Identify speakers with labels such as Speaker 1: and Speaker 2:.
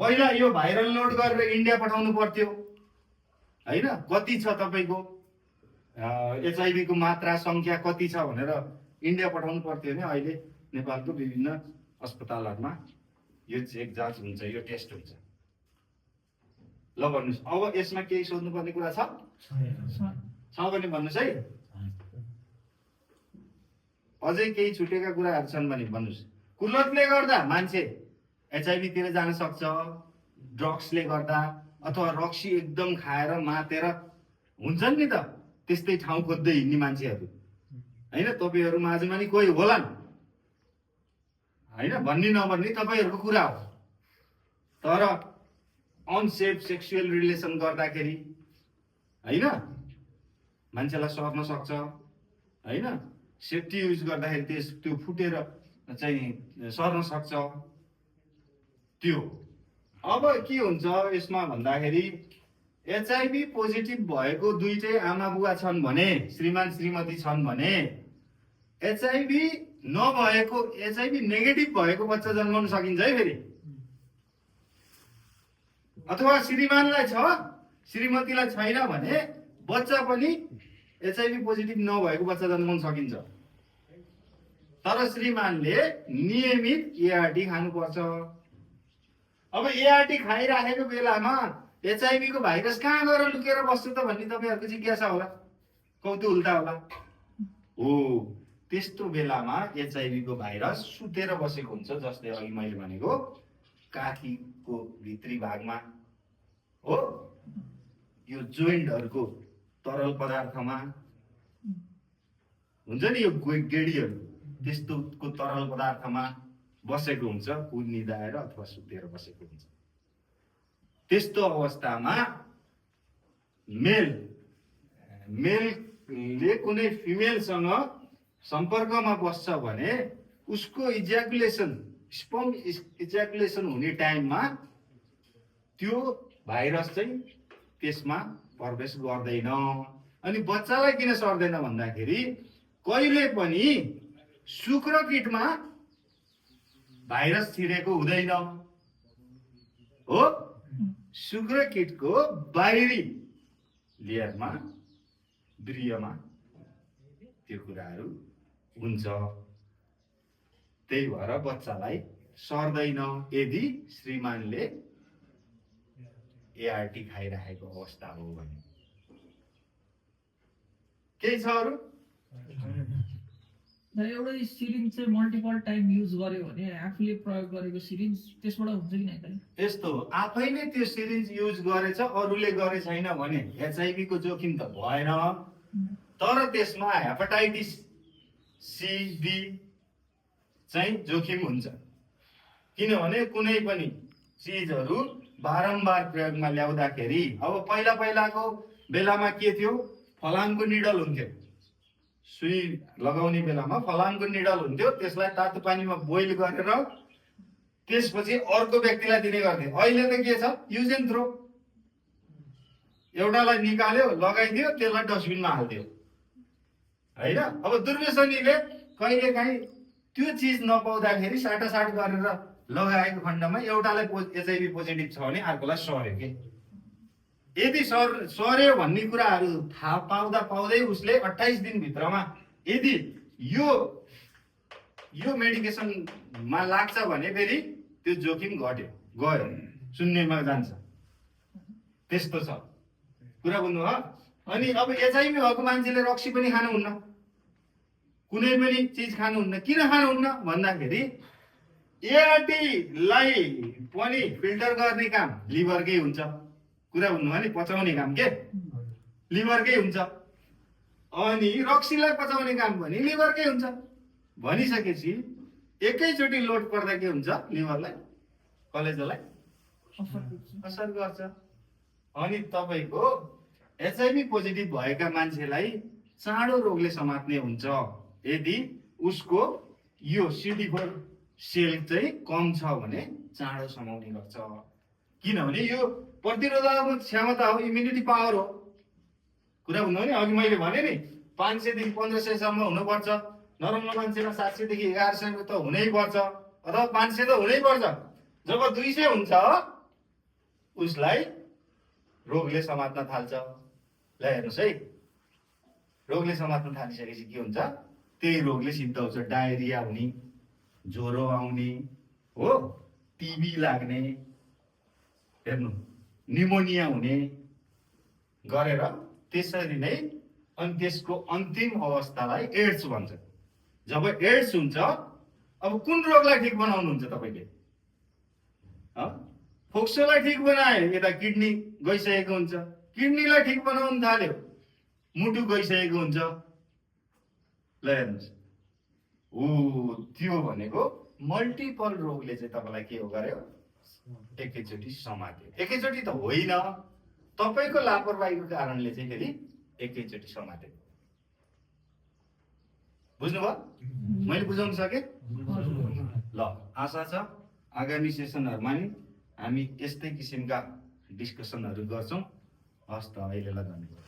Speaker 1: पहिला यो viral load गरेर इन्डिया पठाउनु पर्थ्यो हैन, कति छ तपाईको एचआईभी को मात्रा संख्या कति छ भनेर इन्डिया पठाउनु पर्थ्यो भने अहिले नेपालको विभिन्न अस्पतालहरुमा यो चेक जाँच हुन्छ, यो टेस्ट हुन्छ। ल भन्नुस्, अब यसमा केही सोध्नु पर्ने कुरा छ भने भन्नुस् है। अझै केही छुटेका कुराहरु छन् भने भन्नुस्। कुलतले गर्दा मान्छे एचआईभी तिर जान सक्छ, ड्रग्सले गर्दा अथवा रक्सी एकदम खाएर मातेर हुन्छन् नि त त्यस्तै ठाउँ खोज्दै हिँड्ने मान्छेहरु हैन, तपाईहरु माझमा नि कोही होलान् हैन, भन्ने नभन्ने तपाईहरुको कुरा हो। तर अनसेफ सेक्सुअल रिलेसन गर्दाखेरि हैन मान्छेलाई सर्न सक्छ हैन, सेफ्टी युज गर्दाखेरि त्यो फुटेर चाहिँ सर्न सक्छ त्यो। अब के हुन्छ यसमा भन्दाखेरि एचआईभी पोजिटिभ भएको दुईटै आमा बुवा छन् भने, श्रीमान श्रीमती छन् भने, एचआईभी नभएको एचआईभी नेगेटिभ भएको बच्चा जन्माउन सकिन्छ है फेरि। अथवा श्रीमानलाई छ श्रीमतीलाई छैन भने बच्चा पनि एचआईभी पोजिटिभ नभएको बच्चा जन्माउन सकिन्छ। तर श्रीमानले नियमित एआरटी खानुपर्छ। अब एआरटी खाइराखेको बेलामा एचआईभी को भाइरस कहाँ गएर लुकेर बस्छ त भन्ने तपाईहरुको जिज्ञासा होला, कौतूहलता होला। हो, त्यस्तो बेलामा एचआईभी को भाइरस सुतेर बसेको हुन्छ, जसले अघि मैले भनेको काखीको भित्री भागमा हो, यो जोइन्टहरुको तरल पदार्थमा हुन्छ नि, यो गेडीहरु त्यस्तोको तरल पदार्थमा बसेको हुन्छ, निदाएर अथवा सुतेर बसेको हुन्छ। त्यस्तो अवस्थामा मेलले कुनै फिमेलसँग सम्पर्कमा बस्छ भने उसको इज्याकुलेसन, स्पर्म इज्याकुलेसन हुने टाइममा त्यो भाइरस चाहिँ त्यसमा प्रवेश गर्दैन। अनि बच्चालाई किन सर्दैन भन्दाखेरि कहिले पनि शुक्रकीटमा भाइरस छिरेको हुँदैन हो, शुक्रकीटको बाहिरी लेयरमा वीर्यमा त्यो कुराहरू हुन्छ। त्यही भएर बच्चालाई सर्दैन यदि श्रीमानले एआरटी खाइराखेको अवस्था हो भने। केही छ अरु?
Speaker 2: एउटै सिरिन्ज चाहिँ मल्टिपल टाइम युज गर्यो भने आफूले प्रयोग गरेको सिरिन्ज त्यसबाट हुन्छ कि नै?
Speaker 1: यस्तो आफैले त्यो सिरिन्ज युज गरेछ अरूले गरे छैन भने एचआईभी को जोखिम त भएन, तर त्यसमा हेपाटाइटिस सी डी चाहिँ जोखिम हुन्छ। किनभने कुनै पनि चीजहरु बारम्बार प्रयोगमा ल्याउँदाखेरि, अब पहिलाको बेलामा के थियो, फलामको निडल हुन्थ्यो, सुई लगाउने बेलामा फलामको निडल हुन्थ्यो, त्यसलाई तातो पानीमा बोइल गरेर त्यसपछि अर्को व्यक्तिलाई दिने गर्थे। अहिले त के छ, युज एन्ड थ्रो, एउटालाई निकाल्यो लगाइदियो त्यसलाई डस्टबिनमा हाल्दियो हैन। अब दुर्व्यसनीले कहिलेकाहीँ त्यो चिज नपाउँदाखेरि साटासाट गरेर लगाएको खण्डमा एउटालाई एचआईभी पोजिटिभ छ भने अर्कोलाई सर्यो के। यदि सर्यो भन्ने कुराहरू थाहा पाउँदै उसले 28 दिन भित्रमा यदि यो मेडिकेसनमा लाग्छ भने फेरि त्यो जोखिम घट्यो गयो, शून्यमा जान्छ। त्यस्तो छ कुरा बुझ्नु हो। अनि अब एचआईभी भएको मान्छेले रक्सी पनि खानुहुन्न, कुनै पनि चिज खानुहुन्न। किन खानुहुन्न भन्दाखेरि एआरटी लाई पनि फिल्टर गर्ने काम लिभरकै हुन्छ। कुरा भन्नु भने पचाउने काम के लिभरकै हुन्छ, अनि रक्सीलाई पचाउने काम पनि लिभरकै हुन्छ। भनिसकेपछि एकैचोटि लोड पर्दा के हुन्छ, लिभरलाई कलेजोलाई असर गर्छ। अनि तपाईको एचआईभी पोजिटिभ भएका मान्छेलाई चाँडो रोगले समात्ने हुन्छ यदि उसको यो CD4 सेल चाहिँ कम छ भने चाँडो समाउने गर्छ। किनभने यो प्रतिरोधात्मक क्षमता हो, इम्युनिटी पावर हो। कुरा भन्नु भने अघि मैले भने नि 500 देखि 1500 सम्म हुनुपर्छ, नर्मल मान्छेमा 700 देखि 1100 त हुनै पर्छ, अथवा 500 त हुनै पर्छ। जब 200 हुन्छ उसलाई रोगले समात्न थाल्छ। ल हेर्नुहोस् है, रोगले समात्न थालिसकेपछि के हुन्छ, त्यही रोगले सिद्धाउँछ डायरिया हुने, ज्वरो आउने, हो, टिबी लाग्ने, हेर्नु निमोनिया हुने गरेर त्यसरी नै अनि त्यसको अन्तिम अवस्थालाई एड्स भन्छ। जब एड्स हुन्छ, अब कुन रोगलाई ठिक बनाउनुहुन्छ तपाईँले? फोक्सोलाई ठिक बनायो, यता किडनी गइसकेको हुन्छ, किडनीलाई ठिक बनाउनु थाल्यो, मुटु गइसकेको हुन्छ। ल हेर्नुहोस्, त्यो भनेको मल्टिपल रोगले चाहिँ तपाईँलाई के हो गर्यो, एकैचोटि समात्यो। एकैचोटि त होइन, तपाईँको लापरवाहीको कारणले चाहिँ फेरि एकैचोटि समात्यो। बुझ्नुभयो? मैले बुझाउन सकेँ? ल, आशा छ आगामी सेसनहरूमा नि हामी यस्तै किसिमका डिस्कसनहरू गर्छौँ। हस् त, अहिलेलाई धन्यवाद।